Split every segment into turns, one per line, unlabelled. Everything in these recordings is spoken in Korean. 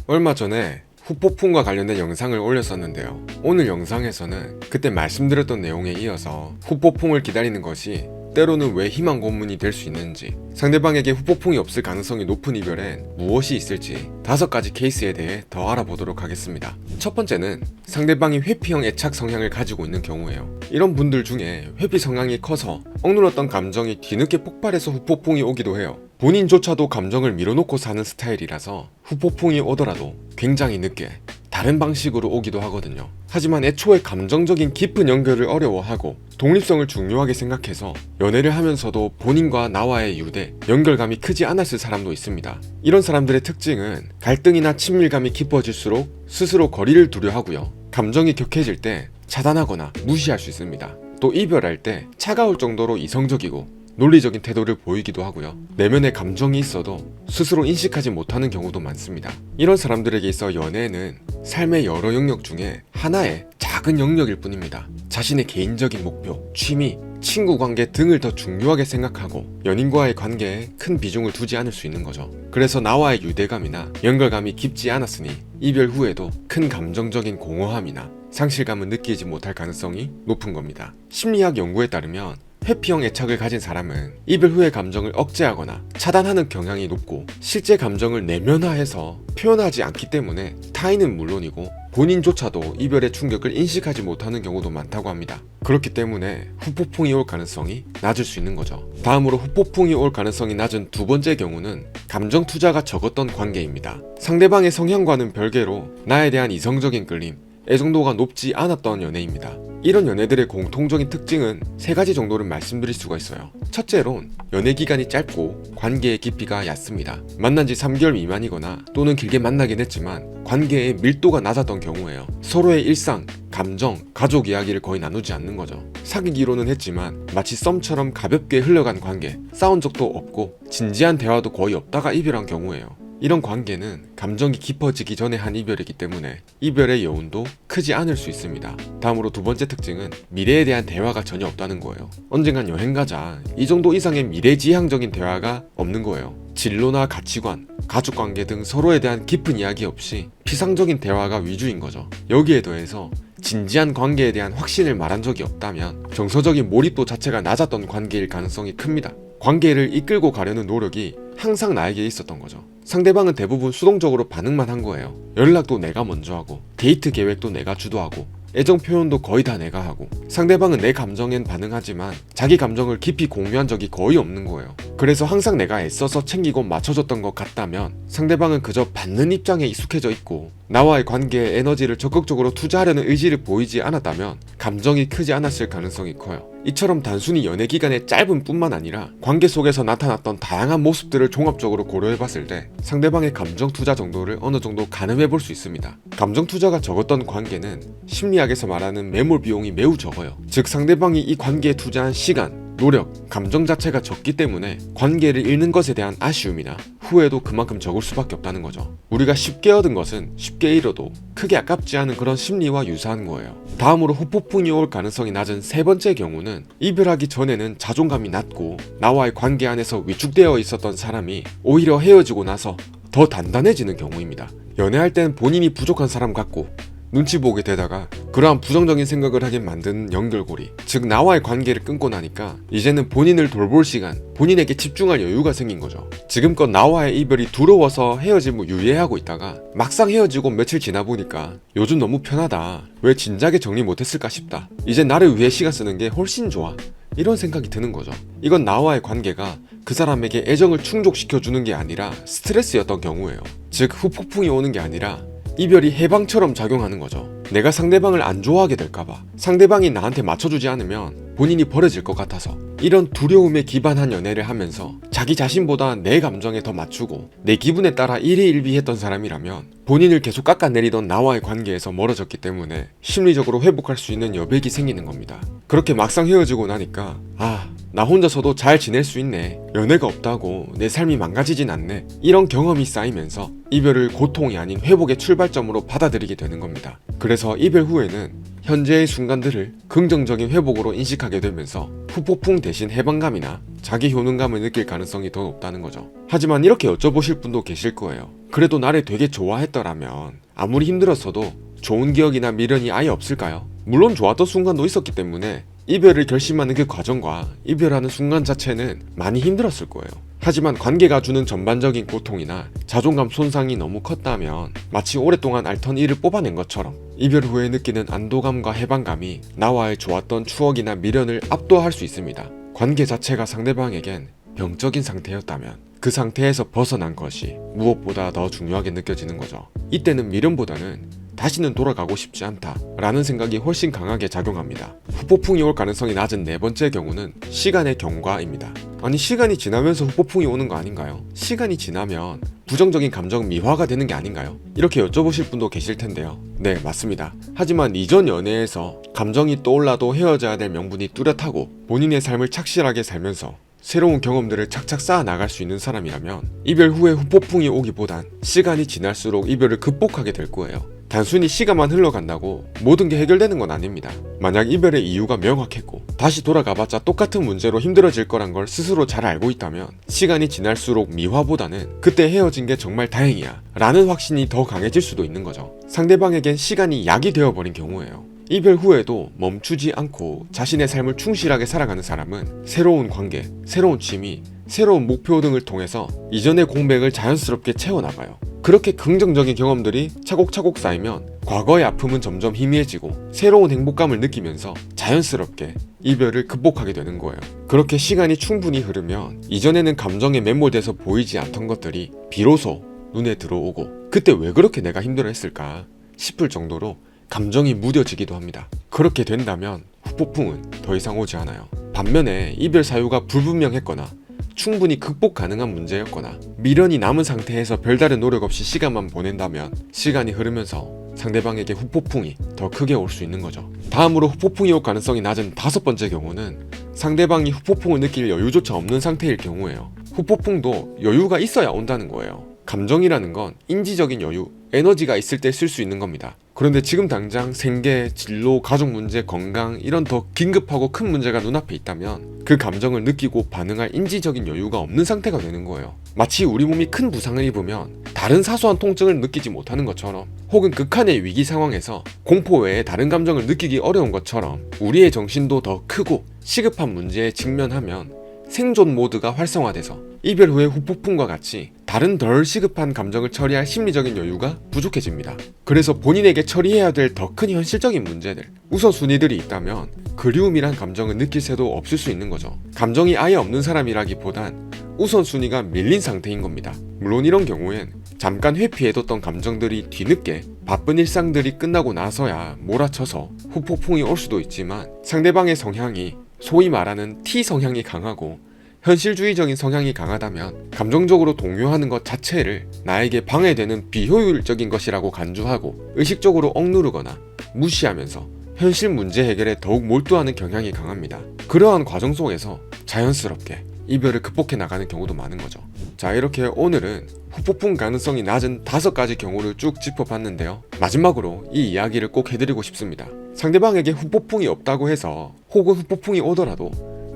얼마 전에 후폭풍과 관련된 영상을 올렸었는데요. 오늘 영상에서는 그때 말씀드렸던 내용에 이어서 후폭풍을 기다리는 것이 때로는 왜 희망 고문이 될 수 있는지, 상대방에게 후폭풍이 없을 가능성이 높은 이별엔 무엇이 있을지 5가지 케이스에 대해 더 알아보도록 하겠습니다. 첫 번째는 상대방이 회피형 애착 성향을 가지고 있는 경우예요. 이런 분들 중에 회피 성향이 커서 억눌렀던 감정이 뒤늦게 폭발해서 후폭풍이 오기도 해요. 본인조차도 감정을 밀어놓고 사는 스타일이라서 후폭풍이 오더라도 굉장히 늦게 다른 방식으로 오기도 하거든요. 하지만 애초에 감정적인 깊은 연결을 어려워하고 독립성을 중요하게 생각해서 연애를 하면서도 본인과 나와의 유대, 연결감이 크지 않았을 사람도 있습니다. 이런 사람들의 특징은 갈등이나 친밀감이 깊어질수록 스스로 거리를 두려 하고요. 감정이 격해질 때 차단하거나 무시할 수 있습니다. 또 이별할 때 차가울 정도로 이성적이고 논리적인 태도를 보이기도 하고요. 내면에 감정이 있어도 스스로 인식하지 못하는 경우도 많습니다. 이런 사람들에게 있어 연애는 삶의 여러 영역 중에 하나의 작은 영역일 뿐입니다. 자신의 개인적인 목표, 취미, 친구 관계 등을 더 중요하게 생각하고 연인과의 관계에 큰 비중을 두지 않을 수 있는 거죠. 그래서 나와의 유대감이나 연결감이 깊지 않았으니 이별 후에도 큰 감정적인 공허함이나 상실감을 느끼지 못할 가능성이 높은 겁니다. 심리학 연구에 따르면 회피형 애착을 가진 사람은 이별 후의 감정을 억제하거나 차단하는 경향이 높고 실제 감정을 내면화해서 표현하지 않기 때문에 타인은 물론이고 본인조차도 이별의 충격을 인식하지 못하는 경우도 많다고 합니다. 그렇기 때문에 후폭풍이 올 가능성이 낮을 수 있는 거죠. 다음으로 후폭풍이 올 가능성이 낮은 두 번째 경우는 감정 투자가 적었던 관계입니다. 상대방의 성향과는 별개로 나에 대한 이성적인 끌림, 애정도가 높지 않았던 연애입니다. 이런 연애들의 공통적인 특징은 3가지 정도를 말씀드릴 수가 있어요. 첫째론 연애 기간이 짧고 관계의 깊이가 얕습니다. 만난 지 3개월 미만이거나 또는 길게 만나긴 했지만 관계의 밀도가 낮았던 경우예요. 서로의 일상, 감정, 가족 이야기를 거의 나누지 않는 거죠. 사귀기로는 했지만 마치 썸처럼 가볍게 흘러간 관계, 싸운 적도 없고 진지한 대화도 거의 없다가 이별한 경우예요. 이런 관계는 감정이 깊어지기 전에 한 이별이기 때문에 이별의 여운도 크지 않을 수 있습니다. 다음으로 두 번째 특징은 미래에 대한 대화가 전혀 없다는 거예요. 언젠간 여행 가자, 이 정도 이상의 미래지향적인 대화가 없는 거예요. 진로나 가치관, 가족관계 등 서로에 대한 깊은 이야기 없이 피상적인 대화가 위주인 거죠. 여기에 더해서 진지한 관계에 대한 확신을 말한 적이 없다면 정서적인 몰입도 자체가 낮았던 관계일 가능성이 큽니다. 관계를 이끌고 가려는 노력이 항상 나에게 있었던 거죠. 상대방은 대부분 수동적으로 반응만 한 거예요. 연락도 내가 먼저 하고 데이트 계획도 내가 주도하고 애정 표현도 거의 다 내가 하고 상대방은 내 감정엔 반응하지만 자기 감정을 깊이 공유한 적이 거의 없는 거예요. 그래서 항상 내가 애써서 챙기고 맞춰줬던 것 같다면 상대방은 그저 받는 입장에 익숙해져 있고 나와의 관계에 에너지를 적극적으로 투자하려는 의지를 보이지 않았다면 감정이 크지 않았을 가능성이 커요. 이처럼 단순히 연애 기간의 짧은 뿐만 아니라 관계 속에서 나타났던 다양한 모습들을 종합적으로 고려해봤을 때 상대방의 감정 투자 정도를 어느 정도 가늠해볼 수 있습니다. 감정 투자가 적었던 관계는 심리학에서 말하는 매몰 비용이 매우 적어요. 즉 상대방이 이 관계에 투자한 시간, 노력, 감정 자체가 적기 때문에 관계를 잃는 것에 대한 아쉬움이나 후회도 그만큼 적을 수밖에 없다는 거죠. 우리가 쉽게 얻은 것은 쉽게 잃어도 크게 아깝지 않은 그런 심리와 유사한 거예요. 다음으로 후폭풍이 올 가능성이 낮은 세 번째 경우는 이별하기 전에는 자존감이 낮고 나와의 관계 안에서 위축되어 있었던 사람이 오히려 헤어지고 나서 더 단단해지는 경우입니다. 연애할 땐 본인이 부족한 사람 같고 눈치 보게 되다가 그러한 부정적인 생각을 하게 만드는 연결고리, 즉 나와의 관계를 끊고 나니까 이제는 본인을 돌볼 시간, 본인에게 집중할 여유가 생긴 거죠. 지금껏 나와의 이별이 두려워서 헤어짐을 유예하고 있다가 막상 헤어지고 며칠 지나 보니까 요즘 너무 편하다, 왜 진작에 정리 못했을까 싶다, 이제 나를 위해 시간 쓰는 게 훨씬 좋아, 이런 생각이 드는 거죠. 이건 나와의 관계가 그 사람에게 애정을 충족시켜주는 게 아니라 스트레스였던 경우예요. 즉 후폭풍이 오는 게 아니라 이별이 해방처럼 작용하는 거죠. 내가 상대방을 안 좋아하게 될까봐, 상대방이 나한테 맞춰주지 않으면 본인이 버려질 것 같아서, 이런 두려움에 기반한 연애를 하면서 자기 자신보다 내 감정에 더 맞추고 내 기분에 따라 일희일비했던 사람이라면 본인을 계속 깎아내리던 나와의 관계에서 멀어졌기 때문에 심리적으로 회복할 수 있는 여백이 생기는 겁니다. 그렇게 막상 헤어지고 나니까 나 혼자서도 잘 지낼 수 있네. 연애가 없다고 내 삶이 망가지진 않네. 이런 경험이 쌓이면서 이별을 고통이 아닌 회복의 출발점으로 받아들이게 되는 겁니다. 그래서 이별 후에는 현재의 순간들을 긍정적인 회복으로 인식하게 되면서 후폭풍 대신 해방감이나 자기 효능감을 느낄 가능성이 더 높다는 거죠. 하지만 이렇게 여쭤보실 분도 계실 거예요. 그래도 나를 되게 좋아했더라면 아무리 힘들었어도 좋은 기억이나 미련이 아예 없을까요? 물론 좋았던 순간도 있었기 때문에 이별을 결심하는 그 과정과 이별하는 순간 자체는 많이 힘들었을 거예요. 하지만 관계가 주는 전반적인 고통이나 자존감 손상이 너무 컸다면 마치 오랫동안 앓던 이를 뽑아낸 것처럼 이별 후에 느끼는 안도감과 해방감이 나와의 좋았던 추억이나 미련을 압도할 수 있습니다. 관계 자체가 상대방에겐 병적인 상태였다면 그 상태에서 벗어난 것이 무엇보다 더 중요하게 느껴지는 거죠. 이때는 미련보다는 다시는 돌아가고 싶지 않다 라는 생각이 훨씬 강하게 작용합니다. 후폭풍이 올 가능성이 낮은 네 번째 경우는 시간의 경과입니다. 아니, 시간이 지나면서 후폭풍이 오는 거 아닌가요? 시간이 지나면 부정적인 감정 미화가 되는 게 아닌가요? 이렇게 여쭤보실 분도 계실 텐데요. 네, 맞습니다. 하지만 이전 연애에서 감정이 떠올라도 헤어져야 될 명분이 뚜렷하고 본인의 삶을 착실하게 살면서 새로운 경험들을 착착 쌓아 나갈 수 있는 사람이라면 이별 후에 후폭풍이 오기보단 시간이 지날수록 이별을 극복하게 될 거예요. 단순히 시간만 흘러간다고 모든 게 해결되는 건 아닙니다. 만약 이별의 이유가 명확했고 다시 돌아가봤자 똑같은 문제로 힘들어질 거란 걸 스스로 잘 알고 있다면 시간이 지날수록 미화보다는 그때 헤어진 게 정말 다행이야 라는 확신이 더 강해질 수도 있는 거죠. 상대방에겐 시간이 약이 되어버린 경우예요. 이별 후에도 멈추지 않고 자신의 삶을 충실하게 살아가는 사람은 새로운 관계, 새로운 취미, 새로운 목표 등을 통해서 이전의 공백을 자연스럽게 채워나가요. 그렇게 긍정적인 경험들이 차곡차곡 쌓이면 과거의 아픔은 점점 희미해지고 새로운 행복감을 느끼면서 자연스럽게 이별을 극복하게 되는 거예요. 그렇게 시간이 충분히 흐르면 이전에는 감정에 매몰돼서 보이지 않던 것들이 비로소 눈에 들어오고 그때 왜 그렇게 내가 힘들어했을까 싶을 정도로 감정이 무뎌지기도 합니다. 그렇게 된다면 후폭풍은 더 이상 오지 않아요. 반면에 이별 사유가 불분명했거나 충분히 극복 가능한 문제였거나 미련이 남은 상태에서 별다른 노력 없이 시간만 보낸다면 시간이 흐르면서 상대방에게 후폭풍이 더 크게 올 수 있는 거죠. 다음으로 후폭풍이 올 가능성이 낮은 다섯 번째 경우는 상대방이 후폭풍을 느낄 여유조차 없는 상태일 경우예요. 후폭풍도 여유가 있어야 온다는 거예요. 감정이라는 건 인지적인 여유, 에너지가 있을 때 쓸 수 있는 겁니다. 그런데 지금 당장 생계, 진로, 가족 문제, 건강 이런 더 긴급하고 큰 문제가 눈앞에 있다면 그 감정을 느끼고 반응할 인지적인 여유가 없는 상태가 되는 거예요. 마치 우리 몸이 큰 부상을 입으면 다른 사소한 통증을 느끼지 못하는 것처럼 혹은 극한의 위기 상황에서 공포 외에 다른 감정을 느끼기 어려운 것처럼 우리의 정신도 더 크고 시급한 문제에 직면하면 생존 모드가 활성화돼서 이별 후의 후폭풍과 같이 다른 덜 시급한 감정을 처리할 심리적인 여유가 부족해집니다. 그래서 본인에게 처리해야 될 더 큰 현실적인 문제들, 우선순위들이 있다면 그리움이란 감정을 느낄 새도 없을 수 있는 거죠. 감정이 아예 없는 사람이라기보단 우선순위가 밀린 상태인 겁니다. 물론 이런 경우엔 잠깐 회피해뒀던 감정들이 뒤늦게 바쁜 일상들이 끝나고 나서야 몰아쳐서 후폭풍이 올 수도 있지만 상대방의 성향이 소위 말하는 T 성향이 강하고 현실주의적인 성향이 강하다면 감정적으로 동요하는 것 자체를 나에게 방해되는 비효율적인 것이라고 간주하고 의식적으로 억누르거나 무시하면서 현실 문제 해결에 더욱 몰두하는 경향이 강합니다. 그러한 과정 속에서 자연스럽게 이별을 극복해 나가는 경우도 많은 거죠. 자, 이렇게 오늘은 후폭풍 가능성이 낮은 5가지 경우를 쭉 짚어봤는데요. 마지막으로 이 이야기를 꼭 해드리고 싶습니다. 상대방에게 후폭풍이 없다고 해서 혹은 후폭풍이 오더라도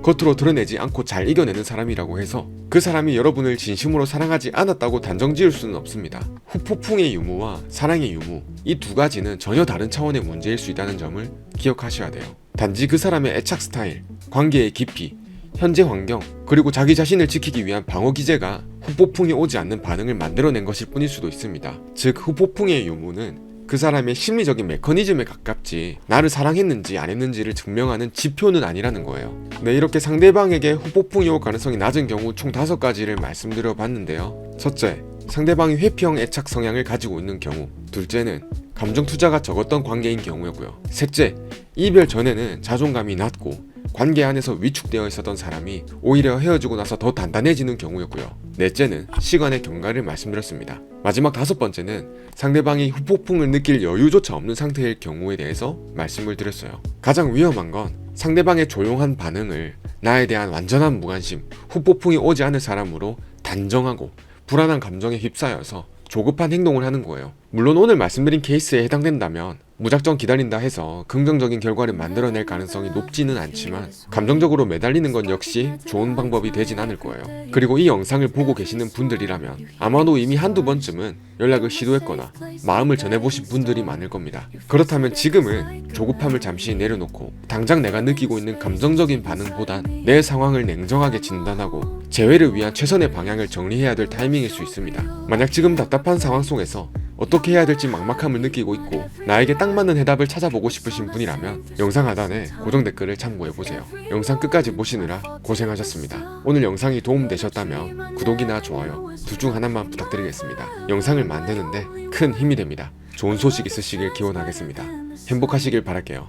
겉으로 드러내지 않고 잘 이겨내는 사람이라고 해서 그 사람이 여러분을 진심으로 사랑하지 않았다고 단정 지을 수는 없습니다. 후폭풍의 유무와 사랑의 유무, 이 두 가지는 전혀 다른 차원의 문제일 수 있다는 점을 기억하셔야 돼요. 단지 그 사람의 애착 스타일, 관계의 깊이, 현재 환경, 그리고 자기 자신을 지키기 위한 방어 기제가 후폭풍이 오지 않는 반응을 만들어낸 것일 뿐일 수도 있습니다. 즉, 후폭풍의 유무는 그 사람의 심리적인 메커니즘에 가깝지 나를 사랑했는지 안 했는지를 증명하는 지표는 아니라는 거예요. 네, 이렇게 상대방에게 후폭풍이 올 가능성이 낮은 경우 총 5가지를 말씀드려 봤는데요. 첫째, 상대방이 회피형 애착 성향을 가지고 있는 경우. 둘째는 감정 투자가 적었던 관계인 경우였고요. 셋째, 이별 전에는 자존감이 낮고 관계 안에서 위축되어 있었던 사람이 오히려 헤어지고 나서 더 단단해지는 경우였고요. 넷째는 시간의 경과를 말씀드렸습니다. 마지막 5번째는 상대방이 후폭풍을 느낄 여유조차 없는 상태일 경우에 대해서 말씀을 드렸어요. 가장 위험한 건 상대방의 조용한 반응을 나에 대한 완전한 무관심, 후폭풍이 오지 않을 사람으로 단정하고 불안한 감정에 휩싸여서 조급한 행동을 하는 거예요. 물론 오늘 말씀드린 케이스에 해당된다면 무작정 기다린다 해서 긍정적인 결과를 만들어낼 가능성이 높지는 않지만 감정적으로 매달리는 건 역시 좋은 방법이 되진 않을 거예요. 그리고 이 영상을 보고 계시는 분들이라면 아마도 이미 한두 번쯤은 연락을 시도했거나 마음을 전해보신 분들이 많을 겁니다. 그렇다면 지금은 조급함을 잠시 내려놓고 당장 내가 느끼고 있는 감정적인 반응보단 내 상황을 냉정하게 진단하고 재회를 위한 최선의 방향을 정리해야 될 타이밍일 수 있습니다. 만약 지금 답답한 상황 속에서 어떻게 해야 될지 막막함을 느끼고 있고 나에게 딱 맞는 해답을 찾아보고 싶으신 분이라면 영상 하단에 고정 댓글을 참고해보세요. 영상 끝까지 보시느라 고생하셨습니다. 오늘 영상이 도움되셨다면 구독이나 좋아요 둘 중 하나만 부탁드리겠습니다. 영상을 만드는데 큰 힘이 됩니다. 좋은 소식 있으시길 기원하겠습니다. 행복하시길 바랄게요.